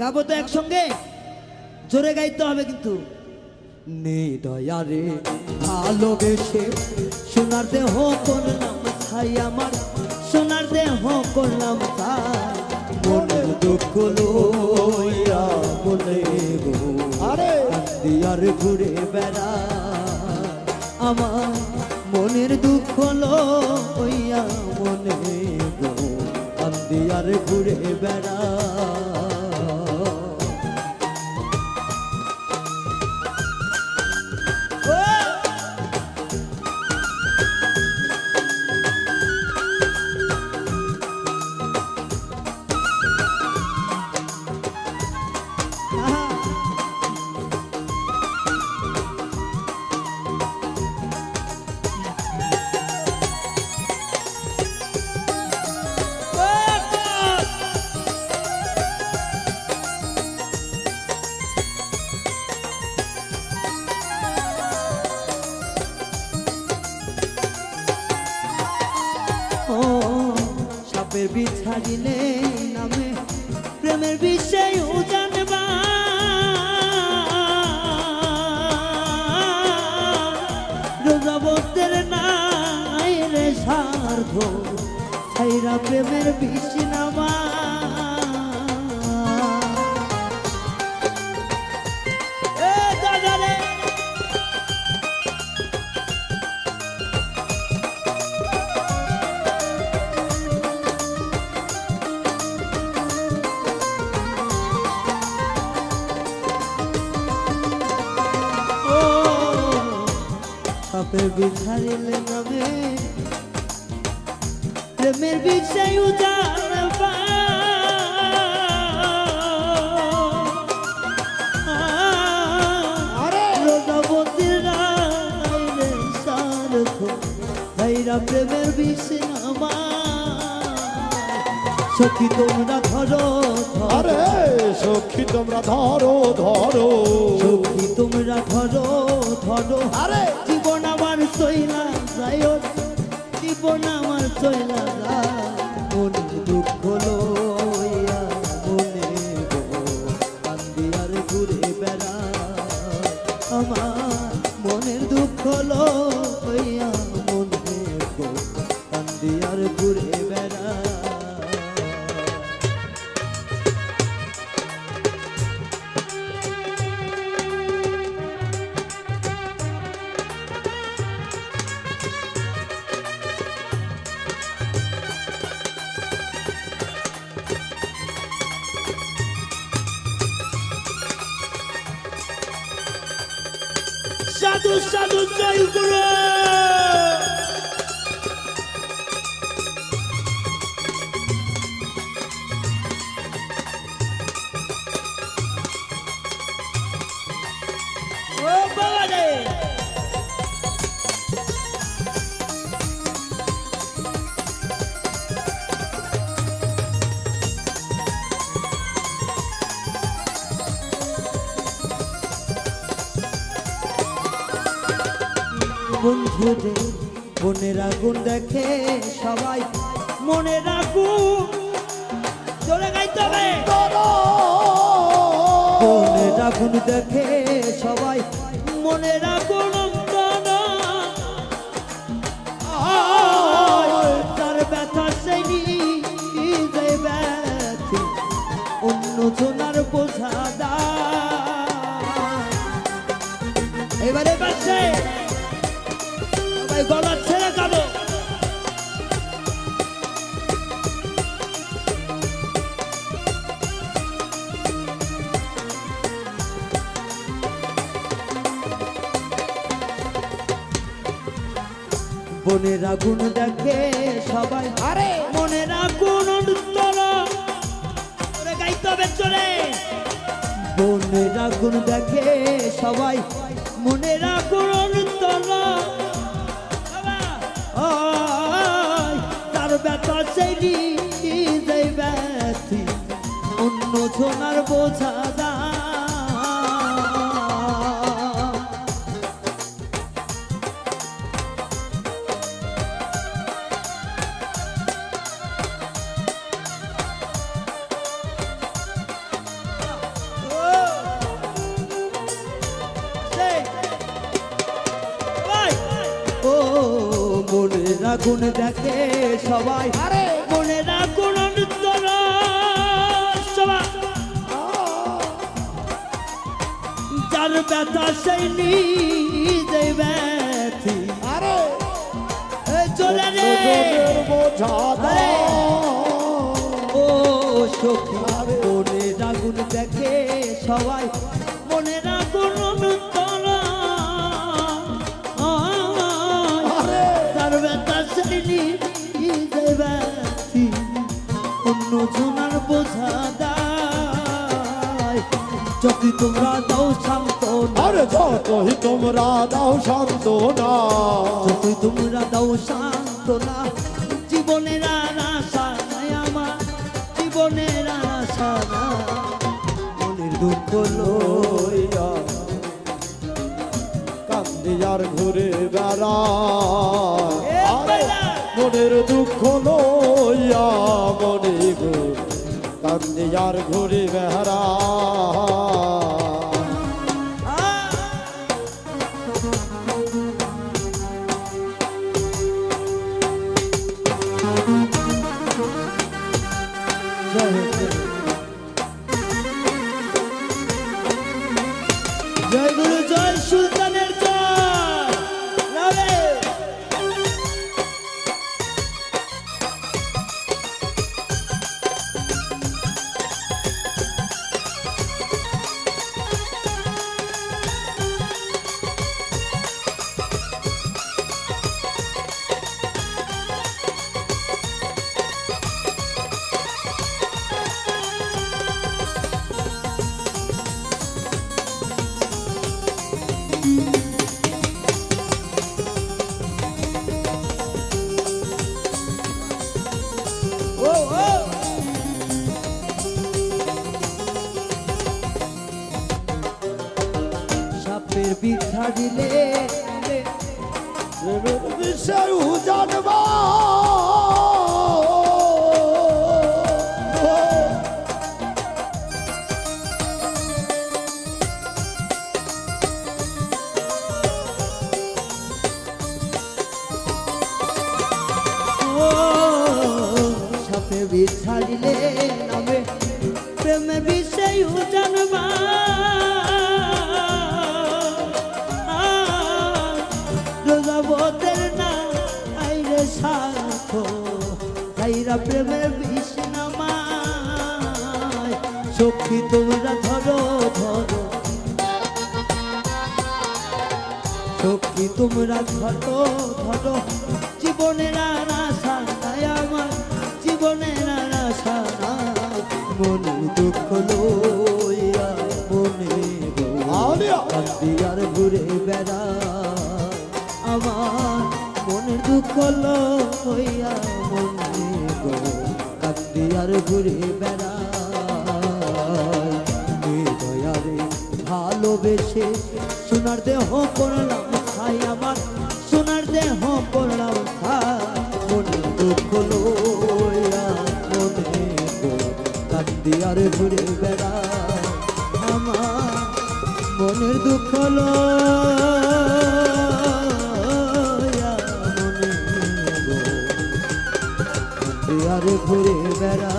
গাবো তো একসঙ্গে, জোরে গাইতে হবে কিন্তু। নিদয়ারে ভালোবেসে সোনার দেহ করলাম ছাই, আমার সোনার দেহ করলাম ছাই, মনের দুঃখ লইয়া বলে গো দিয়ার ঘুরে বেড়া, আমার মনের দুঃখ লইয়া মনে গো দিয়ার ঘুরে বেড়া। সাপের বিষ ছাড়িলে নামে প্রেমের বিষয় জানবা, রোজাবতের নাই রে স্বার্থ ছাইরা প্রেমের বিষ নামা। সাপের বিষ ছাড়িলে নামে প্রেমের বিষয় জানবা, রোজাবতীর নাই রে স্বার্থ ছাইরা প্রেমের বিষ নামা। সখী তোমরা ধরো আরে সখী তোমরা ধরো ধরো, সখী তোমরা ধরো ধরো, আরে জীবন আমার চইলা যায়, জীবন আমার চইলা যায়, মনের দুঃখ লইয়া মনে গো কান্দিয়ার ঘুরে বেড়া, আমার মনের দুঃখ লইয়া মনে গো কান্দিয়ার ঘুরে বেড়া। সাধু সাধু জয় গুরু। ও বাবা রে, বন্ধু রে মনের আগুন দেখে সবাই, মনের আগুন জোরে গাইতে হবে। মনের আগুন দেখে সবাই, মনের আগুন তার ব্যথা সেই নিজে ব্যথি অন্য জনার বোঝা দা। এবারে বাসে গলা ছেড়ে যাবো। বনের আগুন দেখে সবাই, আরে মনের আগুন গাইতে হবে চলে। বনের আগুন দেখে সবাই, মনের আগুন তার ব্যথা সেই নিজে ব্যথি অন্য জনার বোঝা দা। আগুন দেখে সবাই মনের আগুন অন্তরা সবাই যার ব্যথা সেই নিজে ব্যথি আরে চলে রে জনের বোঝা দাও। ও সখী মনের আগুন দেখে সবাই মনের আগুন অন্তরা যার ব্যথা সেই নিজে ব্যথি অন্য জনার বোঝা দায় যদি তোমরা দাও সান্ত্বনা আরে যতই তোমরা দাও সান্ত্বনা যদি তোমরা দাও সান্ত্বনা জীবনের আর আশা নাই আমার জীবনের আর আশা নাই মনের দুঃখ লইয়া কান্দি আর ঘুরে বেড়া মনের দুঃখ লইয়া মনে গো কান্দি আর ঘুরে বেড়া জয় গুরু জয় সুলতানের জয় রাবে সাপের বিষ ছাড়িলে প্রেমের বিষয় জানবা ও সাপের বিষ ছাড়িলে নামে প্রেমে বিষয় জানবা রোজাবতের না আইরে সাথ আইরা প্রেমের বিষ নামায় সখী তোমরা ধরো ধরো সখী তোমরা ধরো ধরো জীবনের আর আশা নাই আমার জীবনের আর আশা নাই মনে দুঃখ লইয়া মনে কান্দি আর ঘুরে বেড়া আমার মনের দুঃখ লইয়া মনে গো কান্দি আর ঘুরে বেড়া দয়ারে ভালোবেসে সোনার দেহ করলাম খাই আমার সোনার দেহ করলাম খাই মনের দুঃখ লইয়া মনে গো কান্দি আর ঘুরে বেড়া আমার মনের দুঃখ লইয়া মনে গো কান্দি আর ঘুরে বেড়া